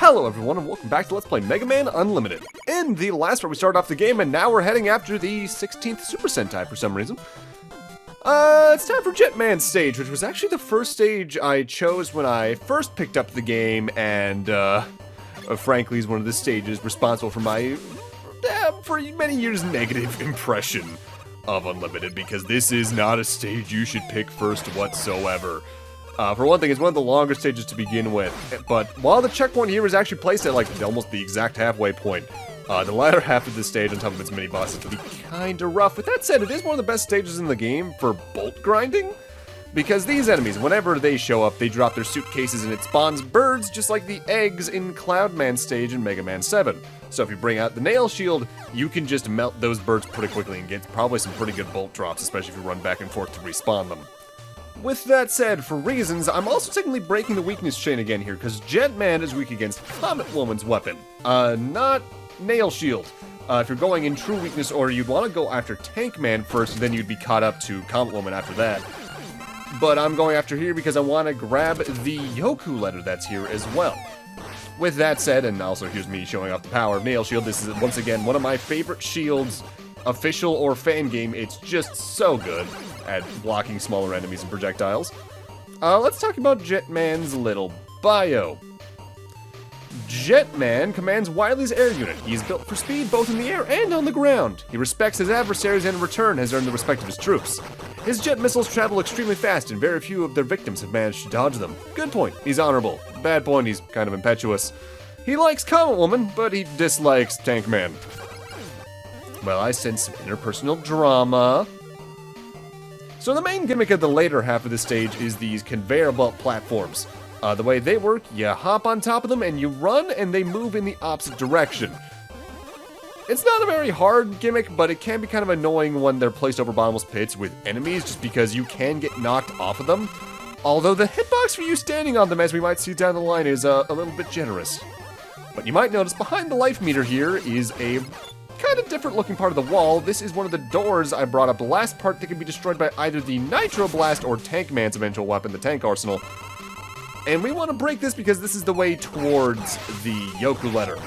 Hello everyone and welcome back to Let's Play Megaman Unlimited. In the last part we started off the game and now we're heading after the 16th Super Sentai for some reason. It's time for Jetman stage, which was actually the first stage I chose when I first picked up the game and, frankly is one of the stages responsible for my, for many years, negative impression of Unlimited, because this is not a stage you should pick first whatsoever. For one thing, it's one of the longer stages to begin with, but while the checkpoint here is actually placed at, like, almost the exact halfway point, the latter half of the stage on top of its mini-bosses can be kinda rough. With that said, it is one of the best stages in the game for bolt grinding, because these enemies, whenever they show up, they drop their suitcases and it spawns birds just like the eggs in Cloudman stage in Mega Man 7. So if you bring out the nail shield, you can just melt those birds pretty quickly and get probably some pretty good bolt drops, especially if you run back and forth to respawn them. With that said, for reasons, I'm also technically breaking the weakness chain again here, because Jetman is weak against Comet Woman's weapon, not Nail Shield. If you're going in true weakness order, you'd want to go after Tank Man first, then you'd be caught up to Comet Woman after that. But I'm going after here because I want to grab the Yoku letter that's here as well. With that said, and also here's me showing off the power of Nail Shield, this is once again one of my favorite shields, official or fan game. It's just so good at blocking smaller enemies and projectiles. Let's talk about Jetman's little bio. Jetman commands Wily's air unit. He is built for speed both in the air and on the ground. He respects his adversaries and in return has earned the respect of his troops. His jet missiles travel extremely fast and very few of their victims have managed to dodge them. Good point, he's honorable. Bad point, he's kind of impetuous. He likes Comet Woman, but he dislikes Tank Man. Well, I sense some interpersonal drama. So the main gimmick of the later half of the stage is these conveyor belt platforms. The way they work, you hop on top of them and you run and they move in the opposite direction. It's not a very hard gimmick, but it can be kind of annoying when they're placed over bottomless pits with enemies just because you can get knocked off of them. Although the hitbox for you standing on them, as we might see down the line, is a little bit generous. But you might notice behind the life meter here is a kind of different looking part of the wall. This is one of the doors I brought up last part that can be destroyed by either the Nitro Blast or Tank Man's eventual weapon, the Tank Arsenal. And we want to break this because this is the way towards the Yoku letter.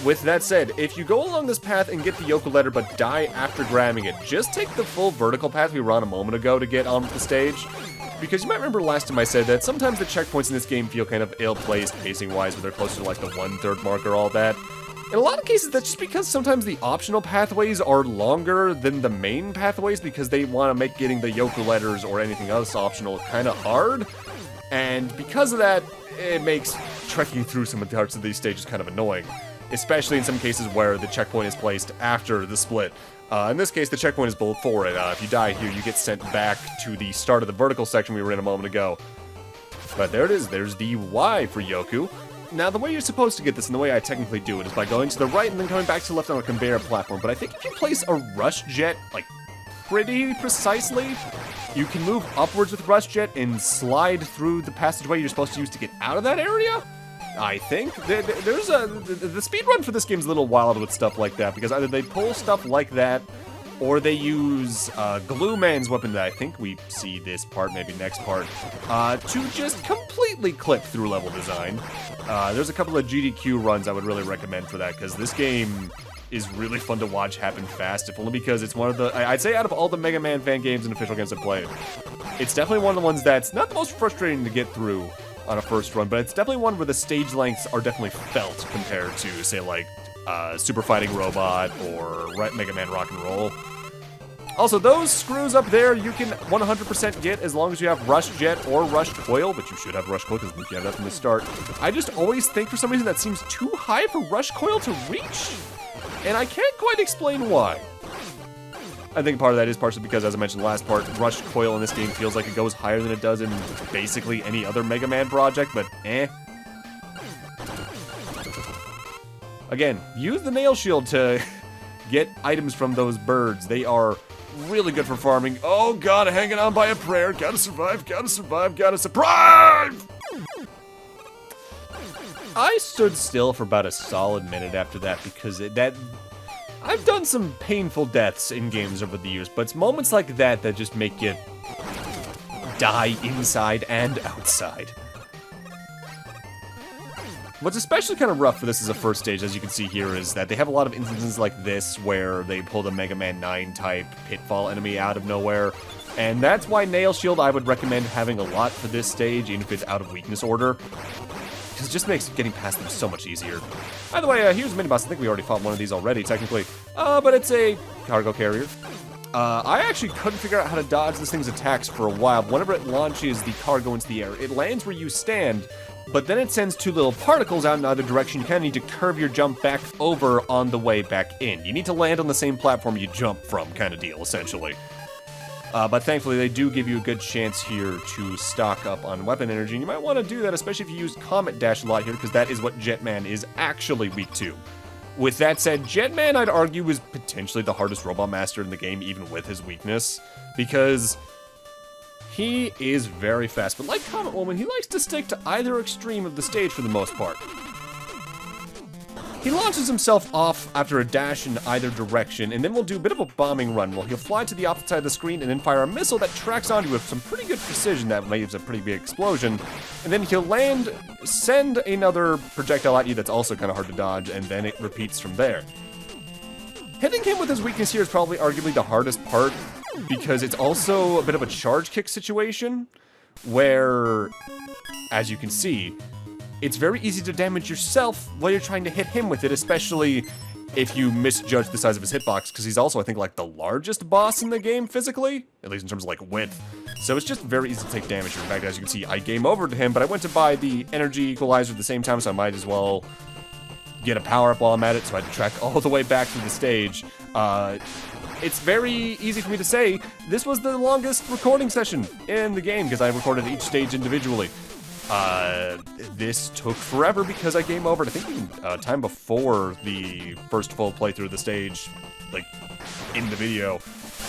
With that said, if you go along this path and get the Yoku letter but die after grabbing it, just take the full vertical path we were on a moment ago to get onto the stage. Because you might remember last time I said that sometimes the checkpoints in this game feel kind of ill-placed pacing-wise, where they're closer to like the 1/3 mark or all that. In a lot of cases, that's just because sometimes the optional pathways are longer than the main pathways because they want to make getting the Yoku letters or anything else optional kind of hard. And because of that, it makes trekking through some of the parts of these stages kind of annoying. Especially in some cases where the checkpoint is placed after the split. In this case, the checkpoint is before it. If you die here, you get sent back to the start of the vertical section we were in a moment ago. But there it is, there's the Y for Yoku. Now, the way you're supposed to get this, and the way I technically do it, is by going to the right and then coming back to the left on a conveyor platform. But I think if you place a rush jet, like, pretty precisely, you can move upwards with rush jet and slide through the passageway you're supposed to use to get out of that area? I think. There's the speedrun for this game is a little wild with stuff like that, because either they pull stuff like that, or they use Glueman's weapon that I think we see this part, maybe next part, to just completely clip through level design. There's a couple of GDQ runs I would really recommend for that, because this game is really fun to watch happen fast, if only because it's one of the, I'd say out of all the Mega Man fan games and official games I've played, it's definitely one of the ones that's not the most frustrating to get through on a first run, but it's definitely one where the stage lengths are definitely felt compared to, say, like, Super Fighting Robot or Mega Man Rock and Roll. Also, those screws up there you can 100% get as long as you have Rush Jet or Rush Coil, but you should have Rush Coil because you have that from the start. I just always think for some reason that seems too high for Rush Coil to reach, and I can't quite explain why. I think part of that is partially because, as I mentioned last part, Rush Coil in this game feels like it goes higher than it does in basically any other Mega Man project, but eh. Again, use the Nail Shield to get items from those birds. They are really good for farming. Oh god, hanging on by a prayer. Gotta survive, gotta survive, gotta survive! I stood still for about a solid minute after that because I've done some painful deaths in games over the years, but it's moments like that that just make you die inside and outside. What's especially kind of rough for this as a first stage, as you can see here, is that they have a lot of instances like this where they pull the Mega Man 9 type pitfall enemy out of nowhere. And that's why Nail Shield I would recommend having a lot for this stage, even if it's out of weakness order. Because it just makes getting past them so much easier. By the way, here's a mini-boss. I think we already fought one of these already, technically. But it's a cargo carrier. I actually couldn't figure out how to dodge this thing's attacks for a while. Whenever it launches the cargo into the air, it lands where you stand, but then it sends two little particles out in either direction. You kind of need to curve your jump back over on the way back in. You need to land on the same platform you jump from, kind of deal, essentially. But thankfully, they do give you a good chance here to stock up on weapon energy, and you might want to do that, especially if you use Comet Dash a lot here, because that is what Jetman is actually weak to. With that said, Jetman, I'd argue, is potentially the hardest Robot Master in the game, even with his weakness, because he is very fast. But like Comet Woman, he likes to stick to either extreme of the stage for the most part. He launches himself off after a dash in either direction, and then will do a bit of a bombing run. Well, he'll fly to the opposite side of the screen and then fire a missile that tracks onto you with some pretty good precision that makes a pretty big explosion. And then he'll land, send another projectile at you that's also kind of hard to dodge, and then it repeats from there. Hitting him with his weakness here is probably arguably the hardest part, because it's also a bit of a charge kick situation, where, as you can see, it's very easy to damage yourself while you're trying to hit him with it, especially if you misjudge the size of his hitbox, because he's also, I think, like the largest boss in the game physically, at least in terms of like width. So it's just very easy to take damage. In fact, as you can see, I game over to him, but I went to buy the energy equalizer at the same time, so I might as well get a power-up while I'm at it, so I had to track all the way back through the stage. It's very easy for me to say, this was the longest recording session in the game, because I recorded each stage individually. This took forever because I game over, I think even time before the first full playthrough of the stage, like, in the video.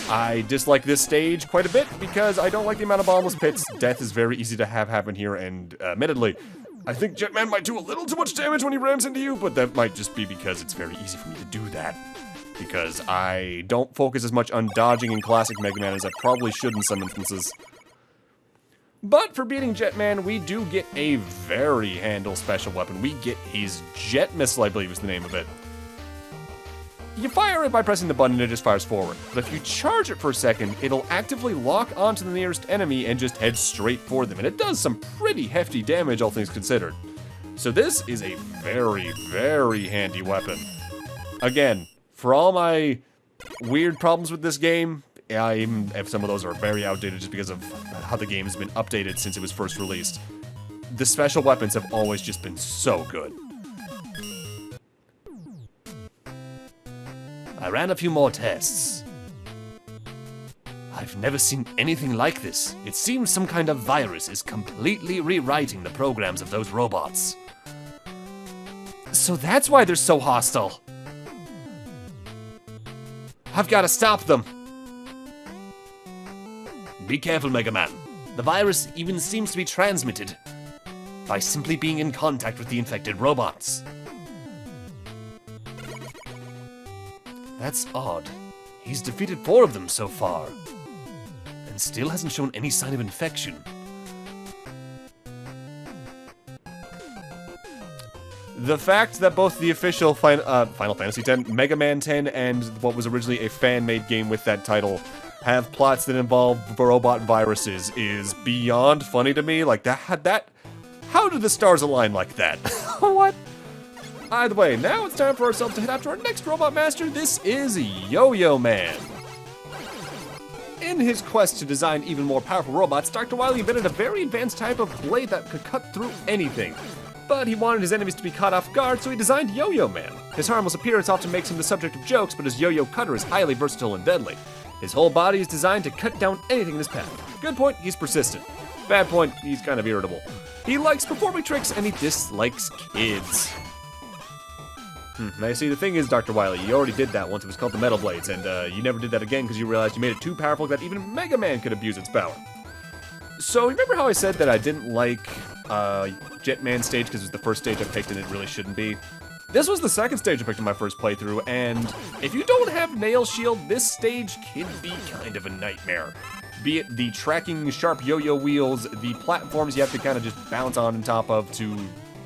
I dislike this stage quite a bit because I don't like the amount of bottomless pits. Death is very easy to have happen here, and admittedly, I think Jetman might do a little too much damage when he rams into you, but that might just be because it's very easy for me to do that. Because I don't focus as much on dodging in classic Mega Man as I probably should in some instances. But for beating Jetman, we do get a very handle special weapon. We get his Jet Missile, I believe is the name of it. You fire it by pressing the button and it just fires forward. But if you charge it for a second, it'll actively lock onto the nearest enemy and just head straight for them. And it does some pretty hefty damage, all things considered. So this is a very, very handy weapon. Again, for all my weird problems with this game, even if some of those are very outdated just because of how the game has been updated since it was first released, the special weapons have always just been so good. I ran a few more tests. I've never seen anything like this. It seems some kind of virus is completely rewriting the programs of those robots. So that's why they're so hostile. I've got to stop them. Be careful, Mega Man. The virus even seems to be transmitted by simply being in contact with the infected robots. That's odd. He's defeated 4 of them so far, and still hasn't shown any sign of infection. The fact that both the official Final Fantasy X, Mega Man 10, and what was originally a fan-made game with that title have plots that involve robot viruses is beyond funny to me. Like, how did the stars align like that? What? Either way, now it's time for ourselves to head out to our next Robot Master. This is Yo-yoman. In his quest to design even more powerful robots, Dr. Wily invented a very advanced type of blade that could cut through anything. But he wanted his enemies to be caught off guard, so he designed Yo-yoman. His harmless appearance often makes him the subject of jokes, but his yo-yo cutter is highly versatile and deadly. His whole body is designed to cut down anything in his path. Good point, he's persistent. Bad point, he's kind of irritable. He likes performing tricks, and he dislikes kids. Now, you see, the thing is, Dr. Wily, you already did that once. It was called the Metal Blades, and you never did that again because you realized you made it too powerful that even Mega Man could abuse its power. So, remember how I said that I didn't like Jetman stage because it was the first stage I picked and it really shouldn't be? This was the second stage I picked in my first playthrough, and if you don't have Nail Shield, this stage can be kind of a nightmare. Be it the tracking sharp yo-yo wheels, the platforms you have to kind of just bounce on top of to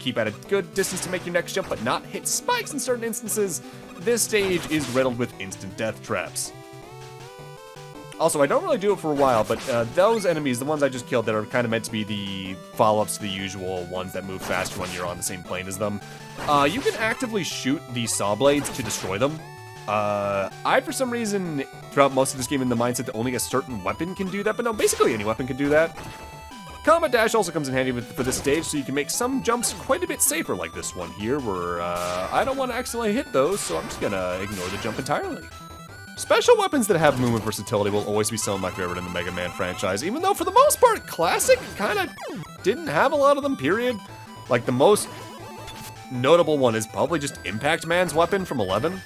keep at a good distance to make your next jump, but not hit spikes in certain instances, this stage is riddled with instant death traps. Also, I don't really do it for a while, but those enemies, the ones I just killed that are kind of meant to be the follow-ups to the usual ones that move faster when you're on the same plane as them, you can actively shoot the saw blades to destroy them. I, for some reason, throughout most of this game in the mindset that only a certain weapon can do that, but no, basically any weapon can do that. Combat Dash also comes in handy for this stage, so you can make some jumps quite a bit safer, like this one here, where I don't want to accidentally hit those, so I'm just gonna ignore the jump entirely. Special weapons that have movement versatility will always be some of my favorite in the Mega Man franchise, even though for the most part, Classic kind of didn't have a lot of them, period. Like, the most notable one is probably just Impact Man's weapon from 11.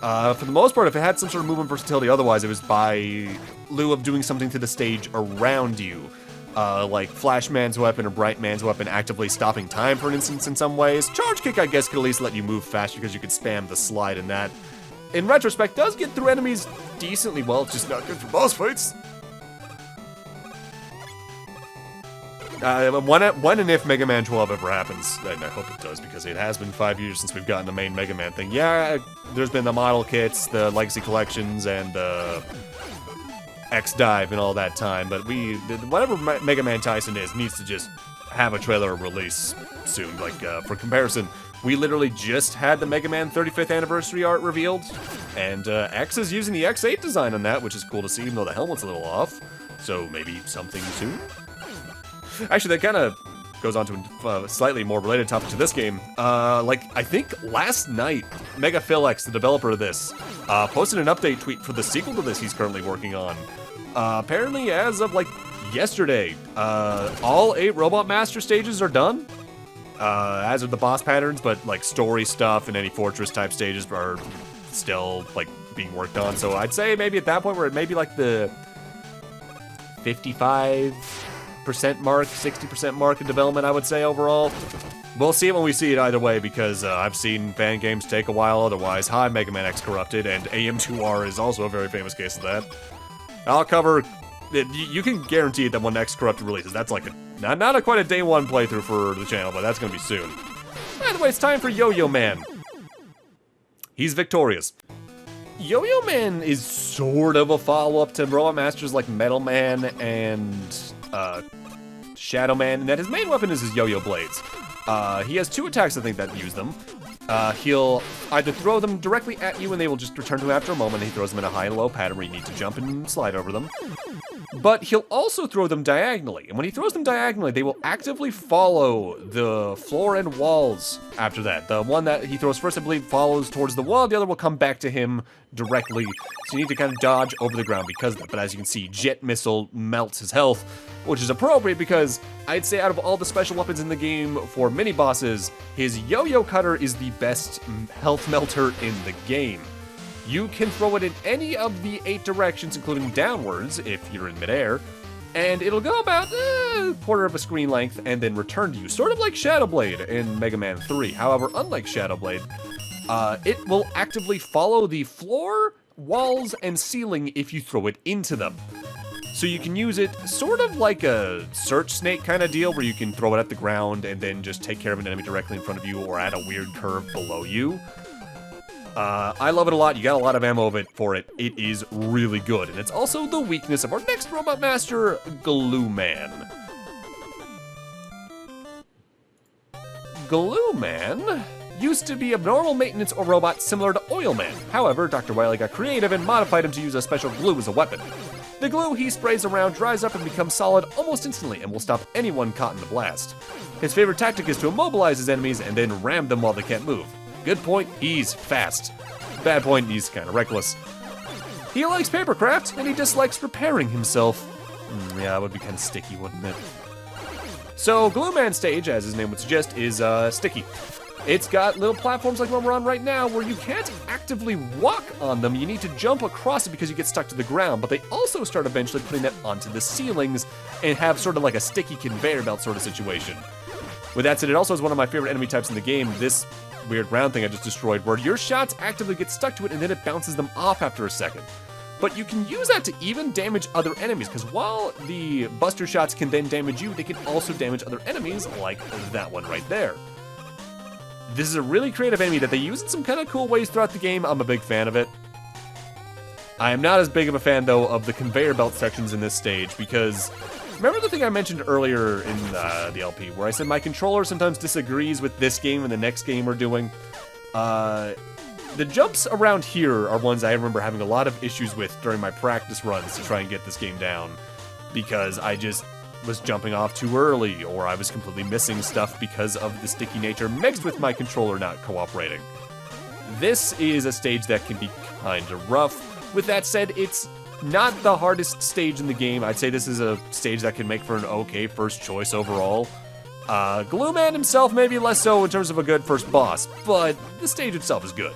For the most part, if it had some sort of movement versatility, otherwise it was by lieu of doing something to the stage around you. Like Flash Man's weapon or Bright Man's weapon actively stopping time for an instance in some ways. Charge Kick, I guess, could at least let you move faster because you could spam the slide, and that, in retrospect, does get through enemies decently well. It's just not good for boss fights. When and if Mega Man 12 ever happens, and I hope it does, because it has been 5 years since we've gotten the main Mega Man thing. Yeah, there's been the model kits, the Legacy Collections, and the X-Dive and all that time, but whatever Mega Man Tyson is, needs to just have a trailer release soon. Like, for comparison, we literally just had the Mega Man 35th anniversary art revealed, and X is using the X8 design on that, which is cool to see, even though the helmet's a little off, so maybe something soon? Actually, that kind of goes on to a slightly more related topic to this game. I think last night, Mega Philex, the developer of this, posted an update tweet for the sequel to this he's currently working on. Apparently, as of, yesterday, all 8 Robot Master stages are done. As are the boss patterns, but, story stuff and any fortress-type stages are still, being worked on. So I'd say maybe at that point where it may be, the 55% mark, 60% mark in development, I would say, overall. We'll see it when we see it either way, because I've seen fan games take a while otherwise. Hi, Mega Man X Corrupted, and AM2R is also a very famous case of that. I'll cover... You can guarantee it that when X Corrupted releases, that's not quite a day one playthrough for the channel, but that's going to be soon. By the way, it's time for Yo-yoman. He's victorious. Yo-yoman is sort of a follow-up to Robot Masters like Metal Man and Shadow Man, and that his main weapon is his yo-yo blades. He has 2 attacks, I think, that use them. He'll either throw them directly at you and they will just return to him after a moment, and he throws them in a high and low pattern where you need to jump and slide over them. But he'll also throw them diagonally, and when he throws them diagonally, they will actively follow the floor and walls after that. The one that he throws first, I believe, follows towards the wall, the other will come back to him directly, so you need to kind of dodge over the ground because of that. But as you can see, Jet Missile melts his health, which is appropriate because I'd say out of all the special weapons in the game for mini-bosses, his Yo-Yo Cutter is the best health melter in the game. You can throw it in any of the 8 directions, including downwards, if you're in midair, and it'll go about a quarter of a screen length and then return to you, sort of like Shadow Blade in Mega Man 3. However, unlike Shadow Blade, it will actively follow the floor, walls, and ceiling if you throw it into them. So you can use it sort of like a search snake kind of deal, where you can throw it at the ground and then just take care of an enemy directly in front of you or at a weird curve below you. I love it a lot. You got a lot of ammo for it. It is really good. And it's also the weakness of our next Robot Master, Glueman. Glueman used to be a normal maintenance or robot similar to Oilman. However, Dr. Wily got creative and modified him to use a special glue as a weapon. The glue he sprays around dries up and becomes solid almost instantly and will stop anyone caught in the blast. His favorite tactic is to immobilize his enemies and then ram them while they can't move. Good point, he's fast. Bad point, he's kind of reckless. He likes papercraft, and he dislikes repairing himself. Yeah, it would be kind of sticky, wouldn't it? So, Glueman stage, as his name would suggest, is sticky. It's got little platforms like one we're on right now, where you can't actively walk on them. You need to jump across it because you get stuck to the ground, but they also start eventually putting that onto the ceilings and have sort of like a sticky conveyor belt sort of situation. With that said, it also is one of my favorite enemy types in the game, this weird round thing I just destroyed, where your shots actively get stuck to it and then it bounces them off after a second. but you can use that to even damage other enemies, because while the buster shots can then damage you, they can also damage other enemies, like that one right there. This is a really creative enemy that they use in some kind of cool ways throughout the game. I'm a big fan of it. I am not as big of a fan, though, of the conveyor belt sections in this stage, because remember the thing I mentioned earlier in the LP, where I said my controller sometimes disagrees with this game and the next game we're doing? The jumps around here are ones I remember having a lot of issues with during my practice runs to try and get this game down, because I just was jumping off too early, or I was completely missing stuff because of the sticky nature mixed with my controller not cooperating. This is a stage that can be kind of rough. With that said, it's not the hardest stage in the game. I'd say this is a stage that can make for an okay first choice overall. Glueman himself maybe less so in terms of a good first boss, but the stage itself is good.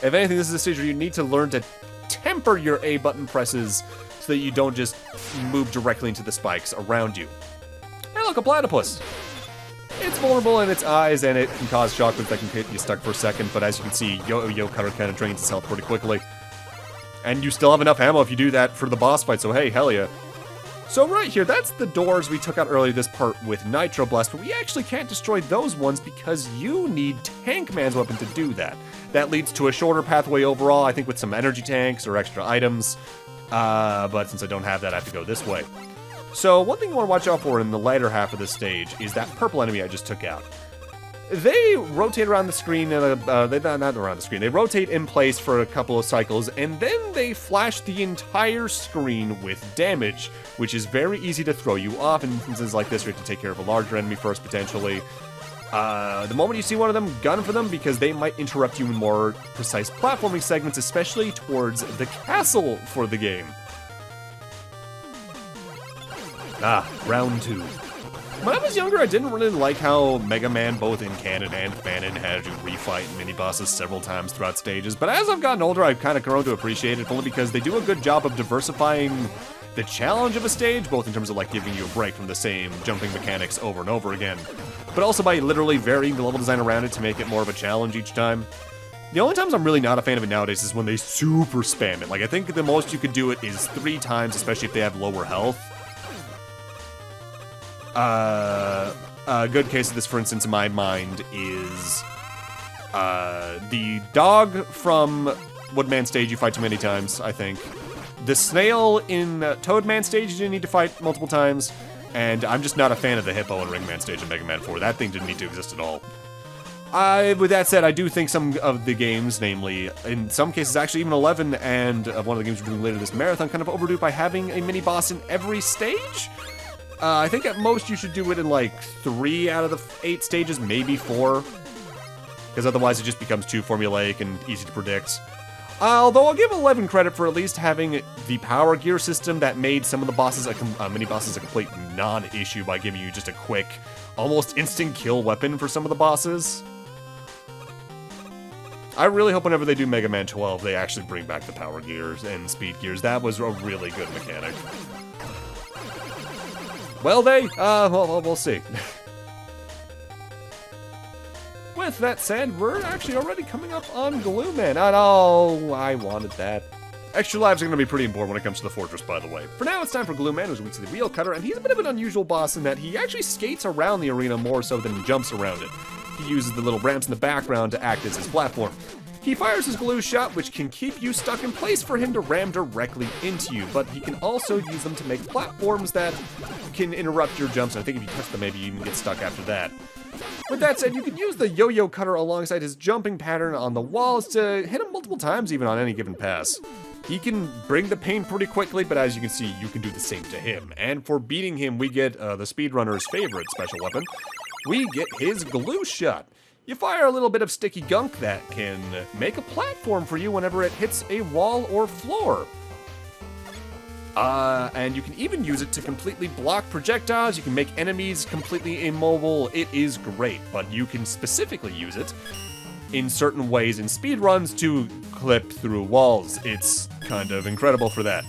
If anything, this is a stage where you need to learn to temper your A button presses so that you don't just move directly into the spikes around you. Hey look, a platypus! It's vulnerable in its eyes, and it can cause shock that can get you stuck for a second, but as you can see, Yo-Yo Cutter kind of drains its health pretty quickly. And you still have enough ammo if you do that for the boss fight, so hey, hell yeah. So right here, that's the doors we took out earlier this part with Nitro Blast, but we actually can't destroy those ones because you need Tankman's weapon to do that. That leads to a shorter pathway overall, I think with some energy tanks or extra items, but since I don't have that, I have to go this way. So one thing you want to watch out for in the later half of this stage is that purple enemy I just took out. They rotate around the screen, not around the screen, they rotate in place for a couple of cycles, and then they flash the entire screen with damage, which is very easy to throw you off. In instances like this, you have to take care of a larger enemy first, potentially. The moment you see one of them, gun for them, because they might interrupt you in more precise platforming segments, especially towards the castle for the game. Round 2. When I was younger, I didn't really like how Megaman, both in canon and fanon, had to refight mini-bosses several times throughout stages, but as I've gotten older, I've kind of grown to appreciate it, only because they do a good job of diversifying the challenge of a stage, both in terms of like giving you a break from the same jumping mechanics over and over again, but also by literally varying the level design around it to make it more of a challenge each time. The only times I'm really not a fan of it nowadays is when they super spam it. Like, I think the most you could do it is 3 times, especially if they have lower health. A good case of this, for instance, in my mind, is the dog from Woodman stage you fight too many times, I think. The snail in Toadman stage you need to fight multiple times, and I'm just not a fan of the hippo in Ringman stage in Mega Man 4. That thing didn't need to exist at all. With that said, I do think some of the games, namely, in some cases actually even 11 and one of the games we're doing later this marathon, kind of overdue by having a mini-boss in every stage. I think at most you should do it in like 3 out of the 8 stages, maybe 4. Because otherwise it just becomes too formulaic and easy to predict. Although I'll give 11 credit for at least having the power gear system that made some of the bosses, mini-bosses, a complete non-issue by giving you just a quick, almost instant kill weapon for some of the bosses. I really hope whenever they do Mega Man 12, they actually bring back the power gears and speed gears. That was a really good mechanic. Well, we'll see. With that said, we're actually already coming up on Glueman. Oh, I wanted that. Extra lives are going to be pretty important when it comes to the fortress, by the way. For now, it's time for Glueman, who's weak to the wheel cutter, and he's a bit of an unusual boss in that he actually skates around the arena more so than he jumps around it. He uses the little ramps in the background to act as his platform. He fires his glue shot, which can keep you stuck in place for him to ram directly into you, but he can also use them to make platforms that can interrupt your jumps, and I think if you touch them, maybe you can get stuck after that. With that said, you can use the yo-yo cutter alongside his jumping pattern on the walls to hit him multiple times even on any given pass. He can bring the pain pretty quickly, but as you can see, you can do the same to him. And for beating him, we get the speedrunner's favorite special weapon. We get his glue shot. You fire a little bit of sticky gunk that can make a platform for you whenever it hits a wall or floor. And you can even use it to completely block projectiles. You can make enemies completely immobile. It is great, but you can specifically use it in certain ways in speedruns to clip through walls. It's kind of incredible for that.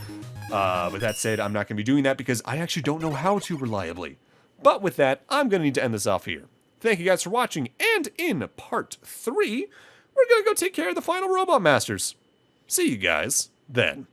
With that said, I'm not going to be doing that because I actually don't know how to reliably. But with that, I'm going to need to end this off here. Thank you guys for watching, and in part 3, we're going to go take care of the final Robot Masters. See you guys then.